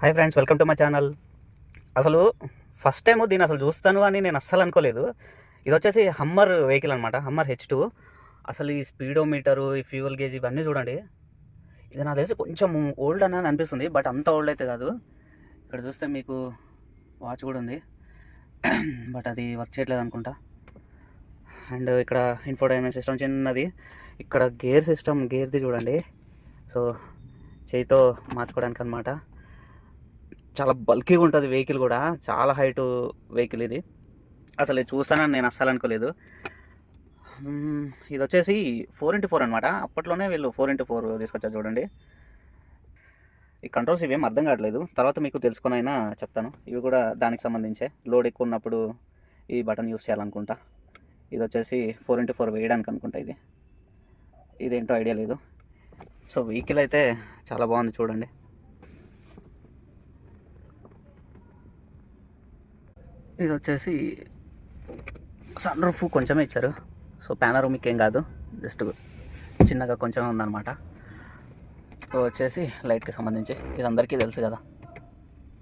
Hi friends, welcome to my channel. అసలు first time దీన్ని అసలు చూస్తాను అని నేను అస్సలు అనుకోలేదు. ఇది వచ్చేసి హమ్మర్ వెహికల్ అనమాట, హమ్మర్ H2. అసలు ఈ స్పీడోమీటరు, ఈ ఫ్యూయల్ గేజ్ ఇవన్నీ చూడండి. ఇది నాకు తెలిసి కొంచెం ఓల్డ్ అని అనిపిస్తుంది, బట్ అంత ఓల్డ్ అయితే కాదు. ఇక్కడ చూస్తే మీకు వాచ్ కూడా ఉంది, బట్ అది వర్క్ చేయట్లేదు అనుకుంటా. అండ్ ఇక్కడ ఇన్ఫోటైన్మెంట్ సిస్టమ్ చిన్నది. ఇక్కడ గేర్ది చూడండి. సో చేయితో మార్చుకోవడానికి అనమాట. చాలా బల్కీగా ఉంటుంది వెహికల్ కూడా, చాలా హైట్ వెహికల్ ఇది. అసలు ఇది చూస్తానని నేను అస్సలు అనుకోలేదు. ఇది వచ్చేసి 4x4 అనమాట. అప్పట్లోనే వీళ్ళు 4x4 తీసుకొచ్చారు చూడండి. ఈ కంట్రోల్స్ ఇవేం అర్థం కావట్లేదు, తర్వాత మీకు తెలుసుకొని అయినా చెప్తాను. ఇవి కూడా దానికి సంబంధించే. లోడ్ ఎక్కువ ఉన్నప్పుడు ఈ బటన్ యూస్ చేయాలనుకుంటా. ఇది వచ్చేసి 4x4 వేయడానికి అనుకుంటా. ఇదేంటో ఐడియా లేదు. సో వెహికల్ అయితే చాలా బాగుంది చూడండి. ఇది వచ్చేసి సన్ రూఫ్ కొంచెమే ఇచ్చారు. సో పానోరమిక్ ఏం కాదు, జస్ట్ చిన్నగా కొంచెమే ఉందన్నమాట. వచ్చేసి లైట్కి సంబంధించి ఇది అందరికీ తెలుసు కదా.